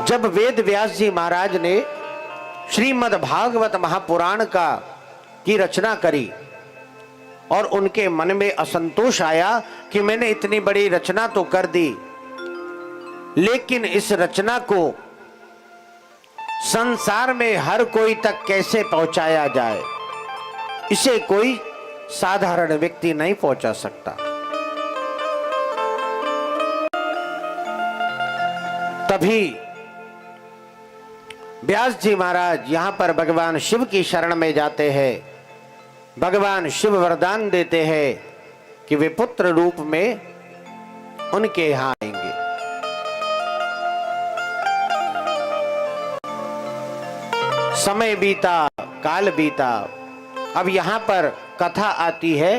जब वेद व्यास जी महाराज ने श्रीमद् भागवत महापुराण की रचना करी और उनके मन में असंतोष आया कि मैंने इतनी बड़ी रचना तो कर दी, लेकिन इस रचना को संसार में हर कोई तक कैसे पहुंचाया जाए, इसे कोई साधारण व्यक्ति नहीं पहुंचा सकता। तभी व्यास जी महाराज यहां पर भगवान शिव की शरण में जाते हैं। भगवान शिव वरदान देते हैं कि वे पुत्र रूप में उनके यहां आएंगे। समय बीता, काल बीता, अब यहां पर कथा आती है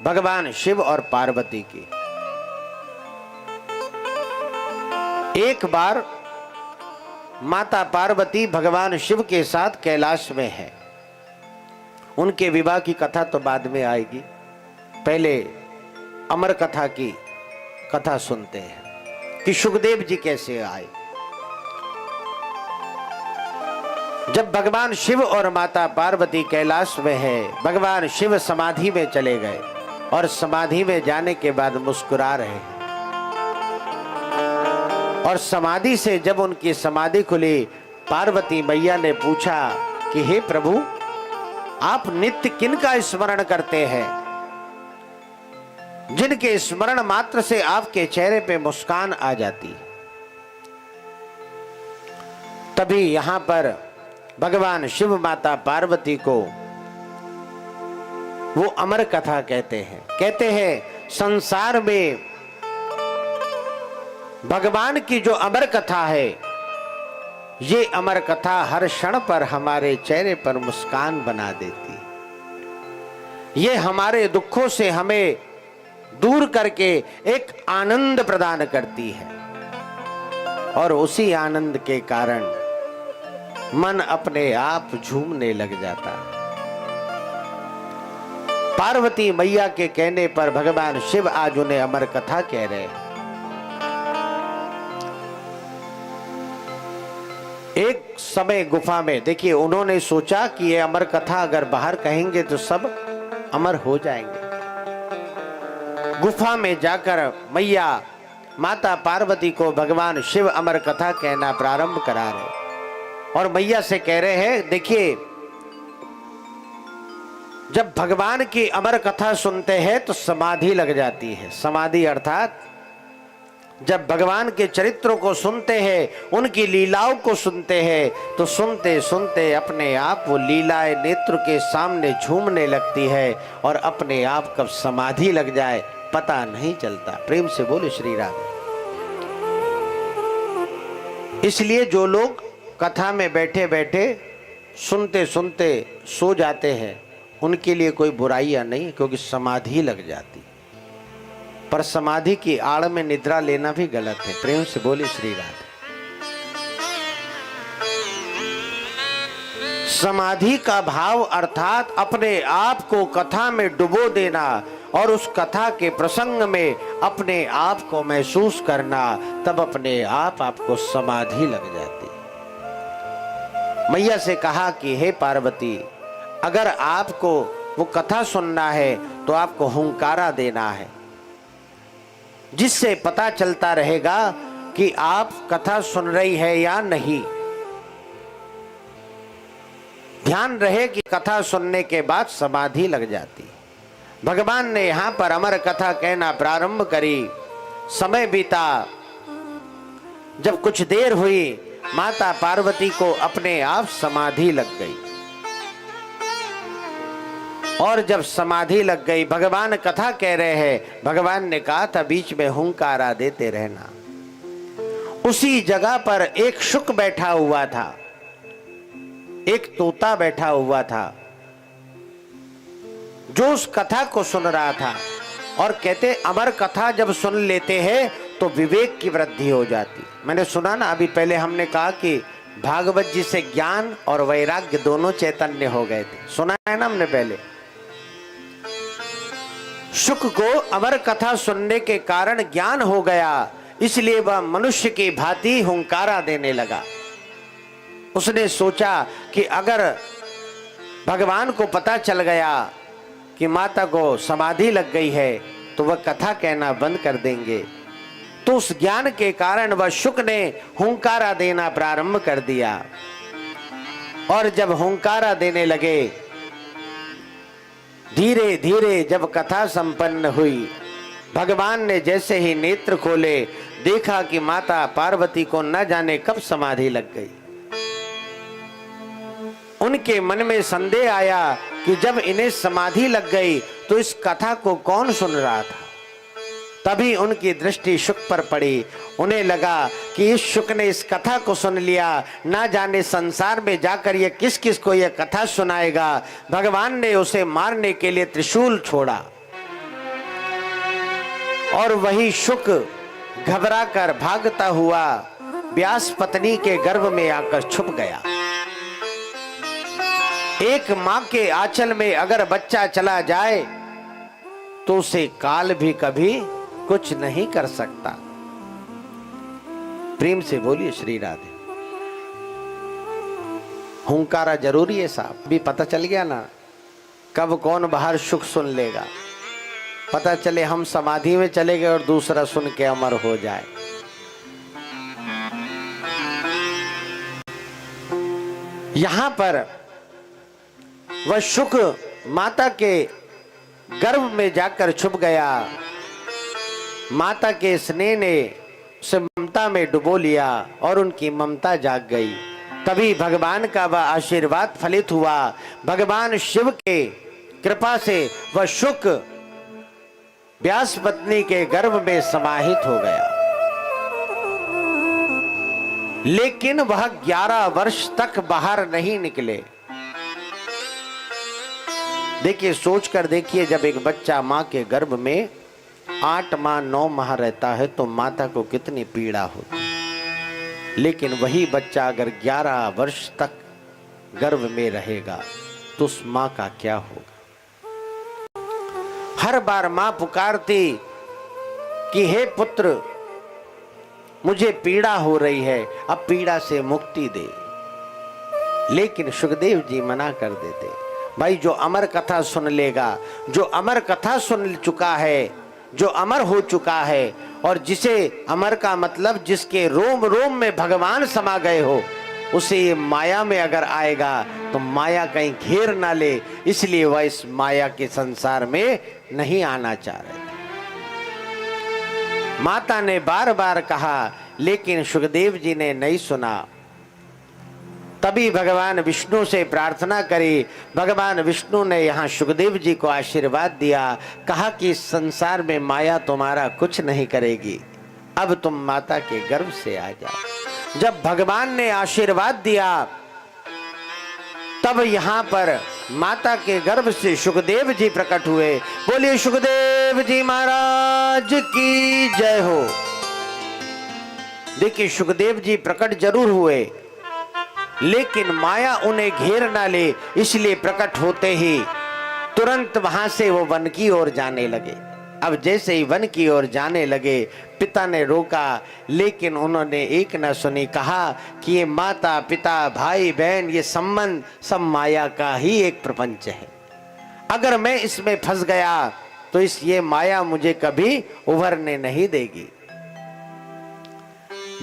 भगवान शिव और पार्वती की। एक बार माता पार्वती भगवान शिव के साथ कैलाश में है। उनके विवाह की कथा तो बाद में आएगी, पहले अमर कथा की कथा सुनते हैं कि सुखदेव जी कैसे आए। जब भगवान शिव और माता पार्वती कैलाश में है, भगवान शिव समाधि में चले गए और समाधि में जाने के बाद मुस्कुरा रहे हैं। और समाधि से जब उनकी समाधि खुली, पार्वती मैया ने पूछा कि हे प्रभु, आप नित्य किन का स्मरण करते हैं, जिनके स्मरण मात्र से आपके चेहरे पे मुस्कान आ जाती। तभी यहां पर भगवान शिव माता पार्वती को वो अमर कथा कहते हैं संसार में भगवान की जो अमर कथा है, ये अमर कथा हर क्षण पर हमारे चेहरे पर मुस्कान बना देती। ये हमारे दुखों से हमें दूर करके एक आनंद प्रदान करती है और उसी आनंद के कारण मन अपने आप झूमने लग जाता। पार्वती मैया के कहने पर भगवान शिव आज उन्हें अमर कथा कह रहे हैं। एक समय गुफा में, देखिए, उन्होंने सोचा कि ये अमर कथा अगर बाहर कहेंगे तो सब अमर हो जाएंगे। गुफा में जाकर मैया माता पार्वती को भगवान शिव अमर कथा कहना प्रारंभ करा रहे और मैया से कह रहे हैं, देखिए, जब भगवान की अमर कथा सुनते हैं तो समाधि लग जाती है। समाधि अर्थात जब भगवान के चरित्रों को सुनते हैं, उनकी लीलाओं को सुनते हैं, तो सुनते सुनते अपने आप वो लीलाएं नेत्र के सामने झूमने लगती है और अपने आप कब समाधि लग जाए पता नहीं चलता। प्रेम से बोले श्री राम। इसलिए जो लोग कथा में बैठे बैठे सुनते सुनते सो जाते हैं, उनके लिए कोई बुराइयां नहीं, क्योंकि समाधि लग जाती। पर समाधि की आड़ में निद्रा लेना भी गलत है। प्रेम से बोले श्री राम। समाधि का भाव अर्थात अपने आप को कथा में डुबो देना और उस कथा के प्रसंग में अपने आप को महसूस करना, तब अपने आप आपको समाधि लग जाती। मैया से कहा कि हे पार्वती, अगर आपको वो कथा सुनना है तो आपको हुंकारा देना है, जिससे पता चलता रहेगा कि आप कथा सुन रही है या नहीं। ध्यान रहे कि कथा सुनने के बाद समाधि लग जाती। भगवान ने यहां पर अमर कथा कहना प्रारंभ करी। समय बीता, जब कुछ देर हुई, माता पार्वती को अपने आप समाधि लग गई। और जब समाधि लग गई, भगवान कथा कह रहे हैं, भगवान ने कहा था बीच में हुंकारा देते रहना। उसी जगह पर एक शुक बैठा हुआ था, एक तोता बैठा हुआ था, जो उस कथा को सुन रहा था। और कहते अमर कथा जब सुन लेते हैं तो विवेक की वृद्धि हो जाती। मैंने सुना ना, अभी पहले हमने कहा कि भागवत जी से ज्ञान और वैराग्य दोनों चैतन्य हो गए थे, सुना है ना हमने पहले। शुक को अमर कथा सुनने के कारण ज्ञान हो गया, इसलिए वह मनुष्य की भांति हुंकारा देने लगा। उसने सोचा कि अगर भगवान को पता चल गया कि माता को समाधि लग गई है तो वह कथा कहना बंद कर देंगे। तो उस ज्ञान के कारण वह शुक ने हुंकारा देना प्रारंभ कर दिया। और जब हुंकारा देने लगे, धीरे धीरे जब कथा संपन्न हुई, भगवान ने जैसे ही नेत्र खोले, देखा कि माता पार्वती को न जाने कब समाधि लग गई। उनके मन में संदेह आया कि जब इन्हें समाधि लग गई तो इस कथा को कौन सुन रहा था। तभी उनकी दृष्टि शुक पर पड़ी। उन्हें लगा कि इस शुक ने इस कथा को सुन लिया, ना जाने संसार में जाकर ये किस किस को यह कथा सुनाएगा। भगवान ने उसे मारने के लिए त्रिशूल छोड़ा और वही शुक घबराकर भागता हुआ व्यास पत्नी के गर्भ में आकर छुप गया। एक मां के आंचल में अगर बच्चा चला जाए तो उसे काल भी कभी कुछ नहीं कर सकता। प्रेम से बोलिए श्री राधे। हुंकारा जरूरी है साहब। भी पता चल गया ना कब कौन बाहर सुख सुन लेगा। पता चले हम समाधि में चले गए और दूसरा सुन के अमर हो जाए। यहां पर वह शुक माता के गर्भ में जाकर छुप गया। माता के स्नेह ने उसे ममता में डुबो लिया और उनकी ममता जाग गई। तभी भगवान का वह आशीर्वाद फलित हुआ। भगवान शिव के कृपा से वह शुक व्यास पत्नी के गर्भ में समाहित हो गया। लेकिन वह 11 वर्ष तक बाहर नहीं निकले। देखिए, सोच कर देखिए, जब एक बच्चा मां के गर्भ में 8 माह 9 माह रहता है तो माता को कितनी पीड़ा होती है। लेकिन वही बच्चा अगर 11 वर्ष तक गर्भ में रहेगा तो उस मां का क्या होगा। हर बार मां पुकारती कि हे पुत्र, मुझे पीड़ा हो रही है, अब पीड़ा से मुक्ति दे। लेकिन सुखदेव जी मना कर देते। भाई, जो अमर कथा सुन लेगा, जो अमर कथा सुन चुका है, जो अमर हो चुका है, और जिसे अमर का मतलब जिसके रोम रोम में भगवान समा गए हो, उसे ये माया में अगर आएगा तो माया कहीं घेर ना ले, इसलिए वह इस माया के संसार में नहीं आना चाह रहे थे। माता ने बार बार कहा, लेकिन सुखदेव जी ने नहीं सुना। तभी भगवान विष्णु से प्रार्थना करी। भगवान विष्णु ने यहाँ सुखदेव जी को आशीर्वाद दिया, कहा कि इस संसार में माया तुम्हारा कुछ नहीं करेगी, अब तुम माता के गर्भ से आ जाओ। जब भगवान ने आशीर्वाद दिया तब यहाँ पर माता के गर्भ से सुखदेव जी प्रकट हुए। बोलिए सुखदेव जी महाराज की जय हो। देखिए, सुखदेव जी प्रकट जरूर हुए, लेकिन माया उन्हें घेर ना ले, इसलिए प्रकट होते ही तुरंत वहां से वो वन की ओर जाने लगे। अब जैसे ही वन की ओर जाने लगे, पिता ने रोका, लेकिन उन्होंने एक न सुनी। कहा कि ये माता पिता भाई बहन ये संबंध सब माया का ही एक प्रपंच है। अगर मैं इसमें फंस गया तो ये माया मुझे कभी उभरने नहीं देगी।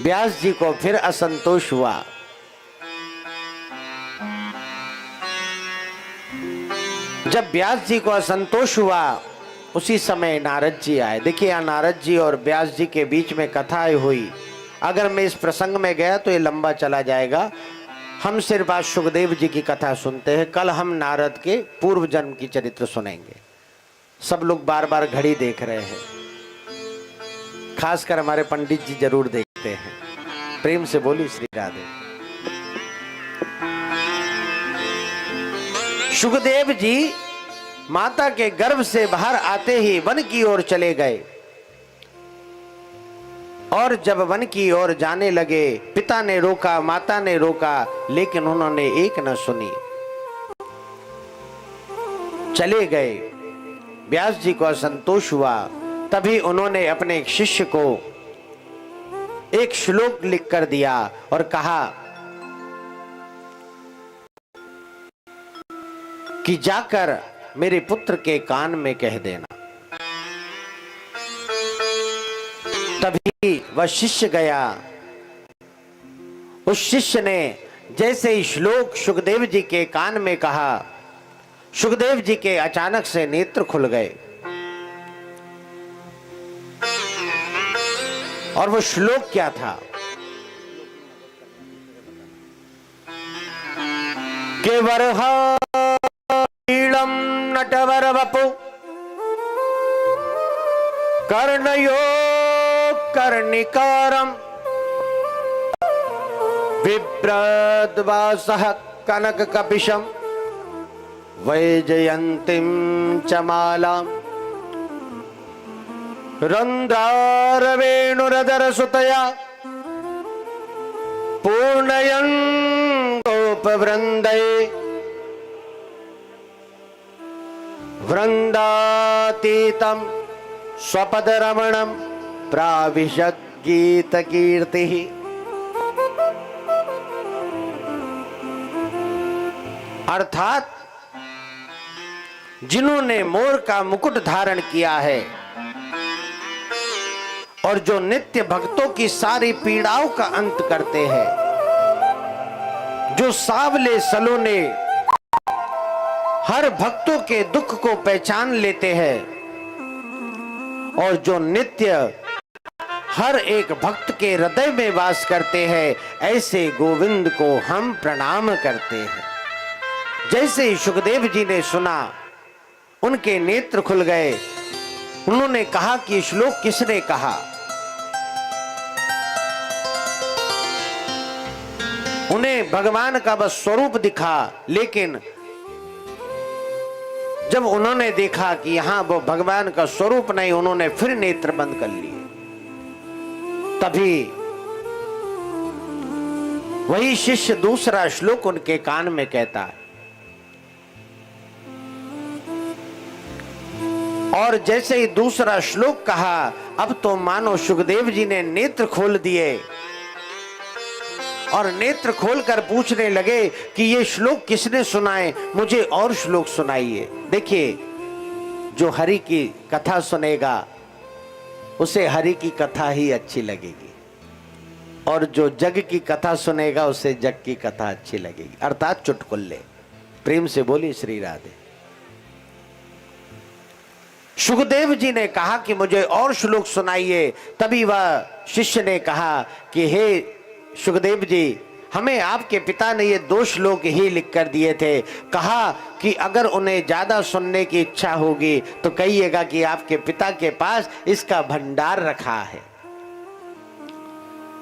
व्यास जी को फिर असंतोष हुआ। जब व्यास जी को असंतोष हुआ, उसी समय नारद जी आए। देखिए, यहाँ नारद जी और व्यास जी के बीच में कथा हुई। अगर मैं इस प्रसंग में गया तो ये लंबा चला जाएगा। हम सिर्फ आज सुखदेव जी की कथा सुनते हैं। कल हम नारद के पूर्व जन्म की चरित्र सुनेंगे। सब लोग बार बार घड़ी देख रहे हैं, खासकर हमारे पंडित जी जरूर देखते हैं। प्रेम से बोली श्री राधे। सुखदेव जी माता के गर्भ से बाहर आते ही वन की ओर चले गए, और जब वन की ओर जाने लगे, पिता ने रोका, माता ने रोका, लेकिन उन्होंने एक न सुनी, चले गए। व्यास जी को असंतोष हुआ। तभी उन्होंने अपने एक शिष्य को एक श्लोक लिख कर दिया और कहा कि जाकर मेरे पुत्र के कान में कह देना। तभी वह शिष्य गया। उस शिष्य ने जैसे ही श्लोक सुखदेव जी के कान में कहा, सुखदेव जी के अचानक से नेत्र खुल गए और वो श्लोक क्या था? के वरहाईलम नटवर वपु कर्णयो कर्णिकारम बिभ्रद्वासः कनक कपिशम वैजयंतीम च मालाम रंध्रारवेणुरदर सुतया पूर्णयन् गोपवृंदे वृंदातीतम स्वपदरमणम प्राविशत् गीतकीर्तिः। अर्थात जिन्होंने मोर का मुकुट धारण किया है और जो नित्य भक्तों की सारी पीड़ाओं का अंत करते हैं, जो सावले सलोने हर भक्तों के दुख को पहचान लेते हैं और जो नित्य हर एक भक्त के हृदय में वास करते हैं, ऐसे गोविंद को हम प्रणाम करते हैं। जैसे ही सुखदेव जी ने सुना, उनके नेत्र खुल गए। उन्होंने कहा कि श्लोक किसने कहा? उन्हें भगवान का बस स्वरूप दिखा, लेकिन जब उन्होंने देखा कि यहां वो भगवान का स्वरूप नहीं, उन्होंने फिर नेत्र बंद कर लिए। तभी वही शिष्य दूसरा श्लोक उनके कान में कहता है और जैसे ही दूसरा श्लोक कहा, अब तो मानो सुखदेव जी ने नेत्र खोल दिए और नेत्र खोलकर पूछने लगे कि ये श्लोक किसने सुनाए, मुझे और श्लोक सुनाइए। देखिए, जो हरि की कथा सुनेगा उसे हरि की कथा ही अच्छी लगेगी और जो जग की कथा सुनेगा उसे जग की कथा अच्छी लगेगी, अर्थात चुटकुल्ले। प्रेम से बोली श्री राधे। सुखदेव जी ने कहा कि मुझे और श्लोक सुनाइए। तभी वह शिष्य ने कहा कि हे सुखदेव जी, हमें आपके पिता ने ये 2 श्लोक ही लिख कर दिए थे। कहा कि अगर उन्हें ज्यादा सुनने की इच्छा होगी तो कहिएगा कि आपके पिता के पास इसका भंडार रखा है।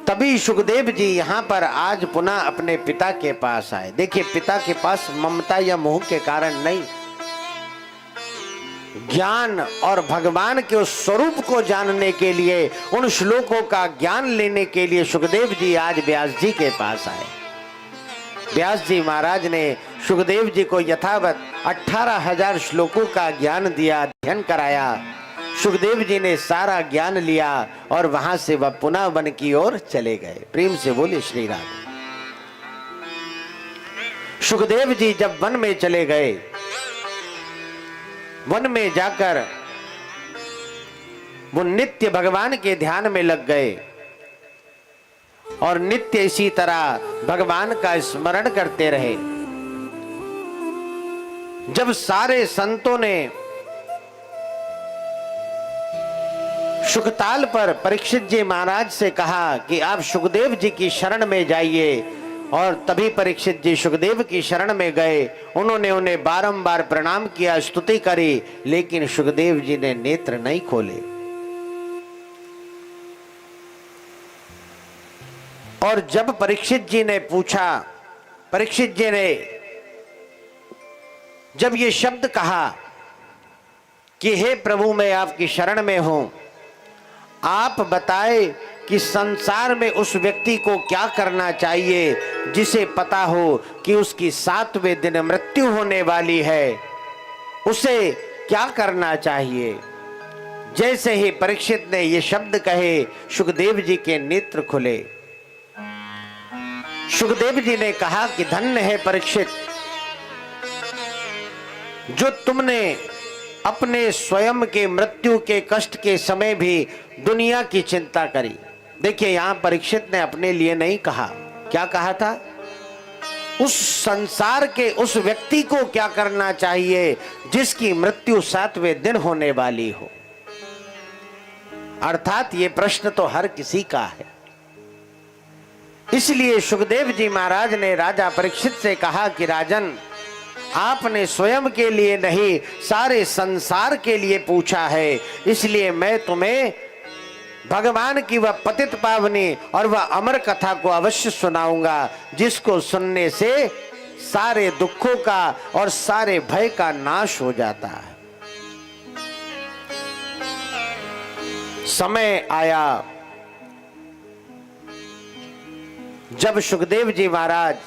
तभी सुखदेव जी यहाँ पर आज पुनः अपने पिता के पास आए। देखिए, पिता के पास ममता या मोह के कारण नहीं, ज्ञान और भगवान के उस स्वरूप को जानने के लिए, उन श्लोकों का ज्ञान लेने के लिए सुखदेव जी आज व्यास जी के पास आए। व्यास जी महाराज ने सुखदेव जी को यथावत 18,000 श्लोकों का ज्ञान दिया, अध्ययन कराया। सुखदेव जी ने सारा ज्ञान लिया और वहां से वह पुनः वन की ओर चले गए। प्रेम से बोले श्री राधे। सुखदेव जी जब वन में चले गए, वन में जाकर वो नित्य भगवान के ध्यान में लग गए और नित्य इसी तरह भगवान का स्मरण करते रहे। जब सारे संतों ने सुखताल पर परीक्षित जी महाराज से कहा कि आप सुखदेव जी की शरण में जाइए, और तभी परीक्षित जी सुखदेव की शरण में गए। उन्होंने उन्हें बारंबार प्रणाम किया, स्तुति करी, लेकिन सुखदेव जी ने नेत्र नहीं खोले। और जब परीक्षित जी ने पूछा, परीक्षित जी ने जब ये शब्द कहा कि हे प्रभु, मैं आपकी शरण में हूं, आप बताए कि संसार में उस व्यक्ति को क्या करना चाहिए जिसे पता हो कि उसकी 7वें दिन मृत्यु होने वाली है, उसे क्या करना चाहिए। जैसे ही परीक्षित ने ये शब्द कहे, सुखदेव जी के नेत्र खुले। सुखदेव जी ने कहा कि धन्य है परीक्षित, जो तुमने अपने स्वयं के मृत्यु के कष्ट के समय भी दुनिया की चिंता करी। देखिए, यहां परीक्षित ने अपने लिए नहीं कहा, क्या कहा था? उस संसार के उस व्यक्ति को क्या करना चाहिए जिसकी मृत्यु 7वें दिन होने वाली हो। अर्थात ये प्रश्न तो हर किसी का है। इसलिए सुखदेव जी महाराज ने राजा परीक्षित से कहा कि राजन, आपने स्वयं के लिए नहीं, सारे संसार के लिए पूछा है, इसलिए मैं तुम्हें भगवान की वह पतित पावनी और वह अमर कथा को अवश्य सुनाऊंगा, जिसको सुनने से सारे दुखों का और सारे भय का नाश हो जाता है। समय आया जब सुखदेव जी महाराज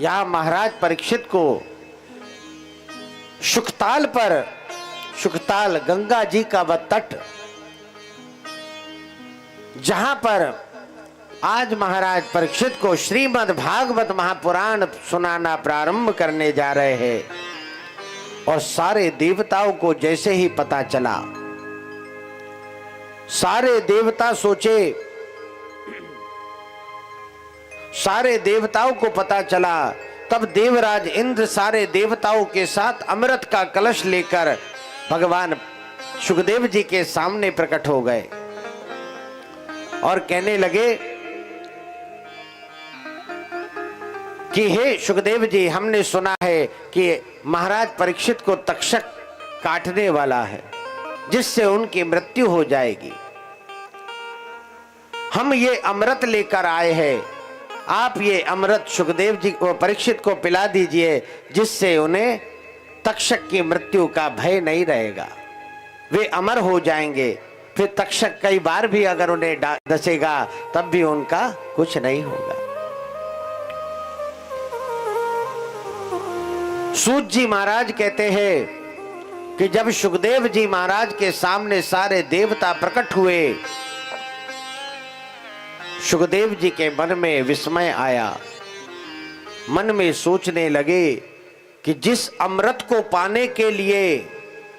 यहां महाराज परीक्षित को सुखताल पर, सुखताल गंगा जी का वह तट, जहां पर आज महाराज परीक्षित को श्रीमद् भागवत महापुराण सुनाना प्रारंभ करने जा रहे हैं, और सारे देवताओं को जैसे ही पता चला, सारे देवता सोचे, सारे देवताओं को पता चला, तब देवराज इंद्र सारे देवताओं के साथ अमृत का कलश लेकर भगवान सुखदेव जी के सामने प्रकट हो गए और कहने लगे कि हे सुखदेव जी, हमने सुना है कि महाराज परीक्षित को तक्षक काटने वाला है, जिससे उनकी मृत्यु हो जाएगी। हम ये अमृत लेकर आए हैं, आप ये अमृत सुखदेव जी को, परीक्षित को पिला दीजिए, जिससे उन्हें तक्षक की मृत्यु का भय नहीं रहेगा, वे अमर हो जाएंगे। फिर तक्षक कई बार भी अगर उन्हें डसेगा तब भी उनका कुछ नहीं होगा। सूत जी महाराज कहते हैं कि जब सुखदेव जी महाराज के सामने सारे देवता प्रकट हुए, सुखदेव जी के मन में विस्मय आया। मन में सोचने लगे कि जिस अमृत को पाने के लिए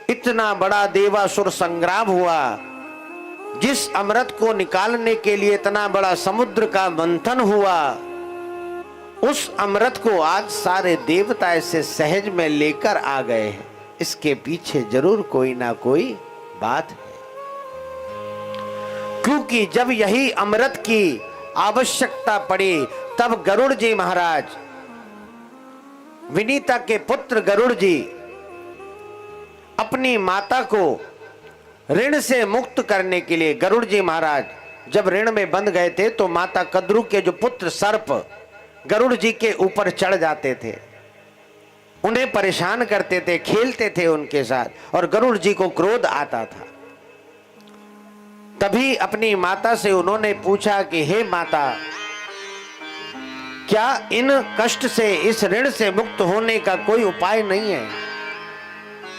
इतना बड़ा देवासुर संग्राम हुआ, जिस अमृत को निकालने के लिए इतना बड़ा समुद्र का मंथन हुआ, उस अमृत को आज सारे देवता ऐसे सहज में लेकर आ गए हैं। इसके पीछे जरूर कोई ना कोई बात है, क्योंकि जब यही अमृत की आवश्यकता पड़ी, तब गरुड़ जी महाराज, विनीता के पुत्र गरुड़ जी, अपनी माता को ऋण से मुक्त करने के लिए, गरुड़ जी महाराज जब ऋण में बंध गए थे तो माता कद्रू के जो पुत्र सर्प गरुड़ जी के ऊपर चढ़ जाते थे, उन्हें परेशान करते थे, खेलते थे उनके साथ, और गरुड़ जी को क्रोध आता था। तभी अपनी माता से उन्होंने पूछा कि हे माता, क्या इन कष्ट से, इस ऋण से मुक्त होने का कोई उपाय नहीं है?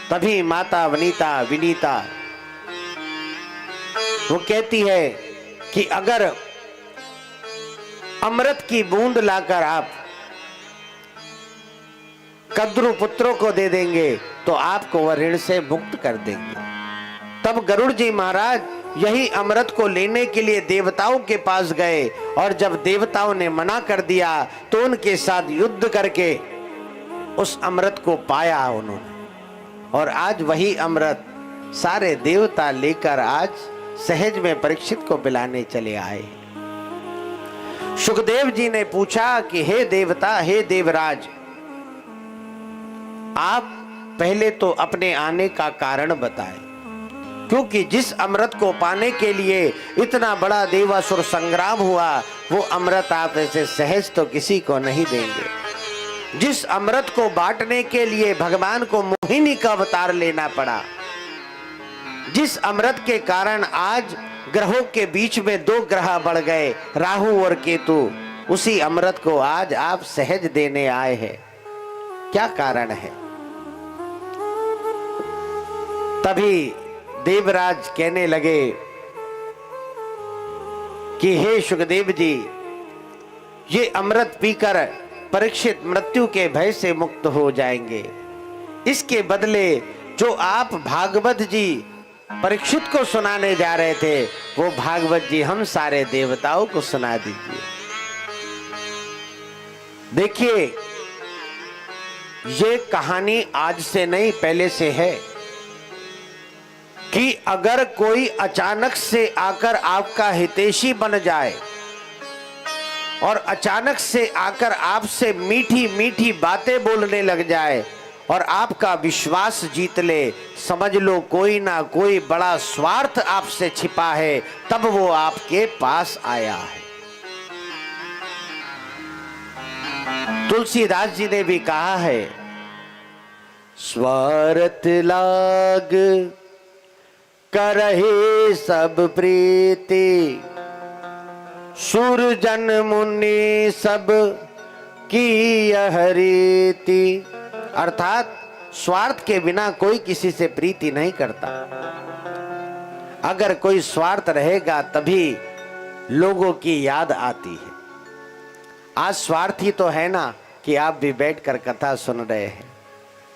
तभी माता विनीता वो कहती है कि अगर अमृत की बूंद लाकर आप कद्रू पुत्रों को दे देंगे तो आपको वह ऋण से मुक्त कर देंगे। तब गरुड़ जी महाराज यही अमृत को लेने के लिए देवताओं के पास गए, और जब देवताओं ने मना कर दिया तो उनके साथ युद्ध करके उस अमृत को पाया उन्होंने, और आज वही अमृत सारे देवता लेकर आज सहज में परीक्षित को पिलाने चले आए। सुखदेव जी ने पूछा कि हे देवता, हे देवराज, आप पहले तो अपने आने का कारण बताएं, क्योंकि जिस अमृत को पाने के लिए इतना बड़ा देवासुर संग्राम हुआ, वो अमृत आप ऐसे सहज तो किसी को नहीं देंगे। जिस अमृत को बांटने के लिए भगवान को मोहिनी का अवतार लेना पड़ा, जिस अमृत के कारण आज ग्रहों के बीच में 2 ग्रह बढ़ गए, राहु और केतु, उसी अमृत को आज आप सहज देने आए हैं, क्या कारण है? तभी देवराज कहने लगे कि हे सुखदेव जी, ये अमृत पीकर परीक्षित मृत्यु के भय से मुक्त हो जाएंगे। इसके बदले जो आप भागवत जी परीक्षित को सुनाने जा रहे थे, वो भागवत जी हम सारे देवताओं को सुना दीजिए। देखिए, ये कहानी आज से नहीं, पहले से है कि अगर कोई अचानक से आकर आपका हितैषी बन जाए और अचानक से आकर आपसे मीठी मीठी बातें बोलने लग जाए और आपका विश्वास जीत ले, समझ लो कोई ना कोई बड़ा स्वार्थ आपसे छिपा है, तब वो आपके पास आया है। तुलसीदास जी ने भी कहा है, स्वार्थ लाग करहे सब प्रीति, सुरजन मुनि सब की यह रीति। अर्थात स्वार्थ के बिना कोई किसी से प्रीति नहीं करता। अगर कोई स्वार्थ रहेगा तभी लोगों की याद आती है। आज स्वार्थी तो है ना कि आप भी बैठकर कथा सुन रहे हैं,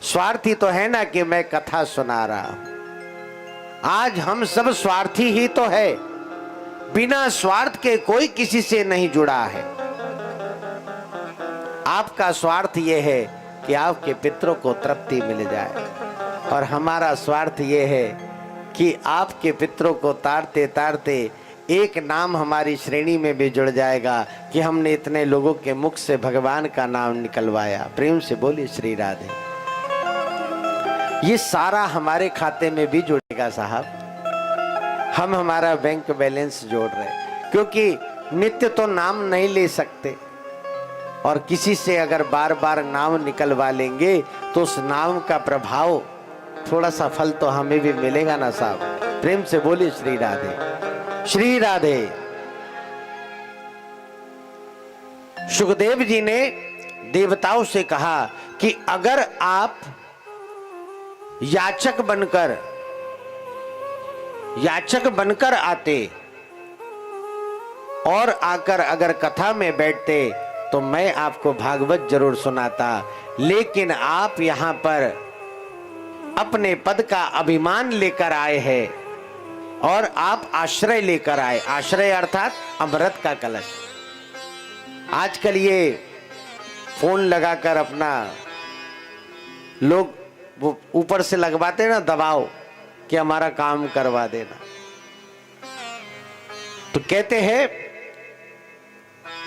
स्वार्थी तो है ना कि मैं कथा सुना रहा हूं। आज हम सब स्वार्थी ही तो है, बिना स्वार्थ के कोई किसी से नहीं जुड़ा है। आपका स्वार्थ यह है कि आपके पितरों को तृप्ति मिल जाए, और हमारा स्वार्थ यह है कि आपके पितरों को तारते तारते एक नाम हमारी श्रेणी में भी जुड़ जाएगा कि हमने इतने लोगों के मुख से भगवान का नाम निकलवाया। प्रेम से बोलिए श्री राधे। ये सारा हमारे खाते में भी जुड़ेगा साहब। हम हमारा बैंक बैलेंस जोड़ रहे हैं, क्योंकि नित्य तो नाम नहीं ले सकते, और किसी से अगर बार बार नाम निकलवा लेंगे तो उस नाम का प्रभाव, थोड़ा सा फल तो हमें भी मिलेगा ना साहब। प्रेम से बोलिए श्री राधे, श्री राधे। सुखदेव जी ने देवताओं से कहा कि अगर आप याचक बनकर आते और आकर अगर कथा में बैठते तो मैं आपको भागवत जरूर सुनाता, लेकिन आप यहां पर अपने पद का अभिमान लेकर आए हैं और आप आश्रय लेकर आए। आश्रय अर्थात अमृत का कलश। आजकल ये फोन लगाकर अपना लोग वो ऊपर से लगवाते ना दबाव कि हमारा काम करवा देना, तो कहते हैं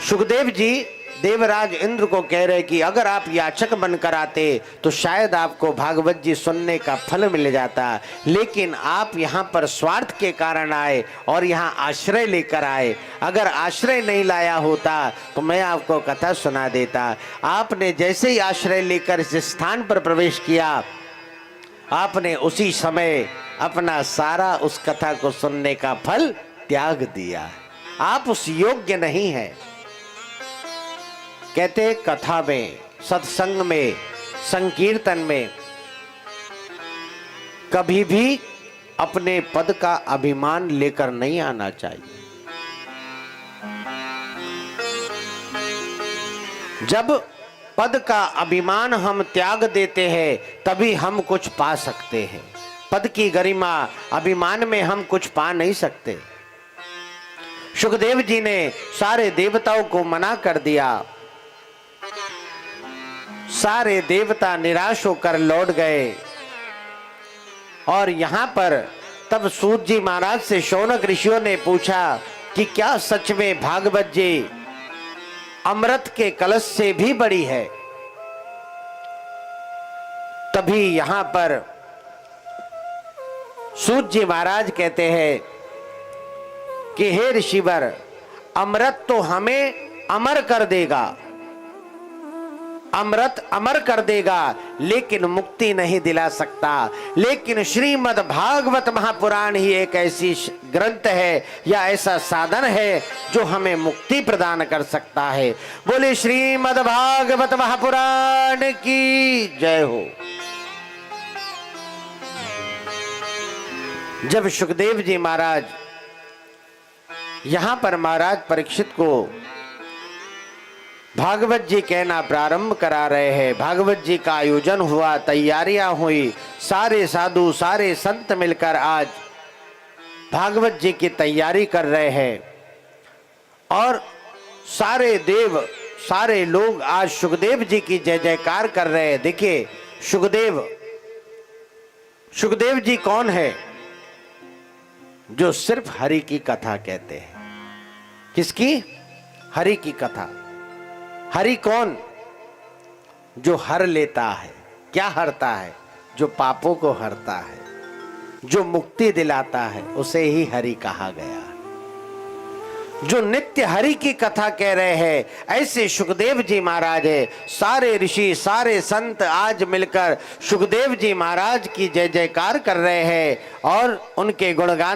सुखदेव जी देवराज इंद्र को कह रहे कि अगर आप याचक बनकर आते तो शायद आपको भागवत जी सुनने का फल मिल जाता, लेकिन आप यहाँ पर स्वार्थ के कारण आए और यहाँ आश्रय लेकर आए। अगर आश्रय नहीं लाया होता तो मैं आपको कथा सुना देता। आपने जैसे ही आश्रय लेकर इस स्थान पर प्रवेश किया, आपने उसी समय अपना सारा उस कथा को सुनने का फल त्याग दिया। आप उस योग्य नहीं है। कहते कथा में, सत्संग में, संकीर्तन में कभी भी अपने पद का अभिमान लेकर नहीं आना चाहिए। जब पद का अभिमान हम त्याग देते हैं तभी हम कुछ पा सकते हैं। पद की गरिमा अभिमान में हम कुछ पा नहीं सकते। सुखदेव जी ने सारे देवताओं को मना कर दिया। सारे देवता निराश होकर लौट गए और यहाँ पर तब सूत जी महाराज से शौनक ऋषियों ने पूछा कि क्या सच में भागवत जी अमृत के कलश से भी बड़ी है? तभी यहां पर सूत जी महाराज कहते हैं कि हे ऋषिवर, अमृत तो हमें अमर कर देगा, अमृत अमर कर देगा, लेकिन मुक्ति नहीं दिला सकता। लेकिन श्रीमद् भागवत महापुराण ही एक ऐसी ग्रंथ है या ऐसा साधन है जो हमें मुक्ति प्रदान कर सकता है। बोले श्रीमद् भागवत महापुराण की जय हो। जब सुखदेव जी महाराज यहां पर महाराज परीक्षित को भागवत जी कहना प्रारंभ करा रहे हैं, भागवत जी का आयोजन हुआ, तैयारियां हुई, सारे साधु सारे संत मिलकर आज भागवत जी की तैयारी कर रहे हैं और सारे देव सारे लोग आज सुखदेव जी की जय जयकार कर रहे हैं। देखिए सुखदेव जी कौन है? जो सिर्फ हरि की कथा कहते हैं। किसकी? हरि की कथा। हरि कौन? जो हर लेता है। क्या हरता है? जो पापों को हरता है, जो मुक्ति दिलाता है, उसे ही हरि कहा गया। जो नित्य हरि की कथा कह रहे हैं, ऐसे सुखदेव जी महाराज है। सारे ऋषि सारे संत आज मिलकर सुखदेव जी महाराज की जय जयकार कर रहे हैं और उनके गुणगान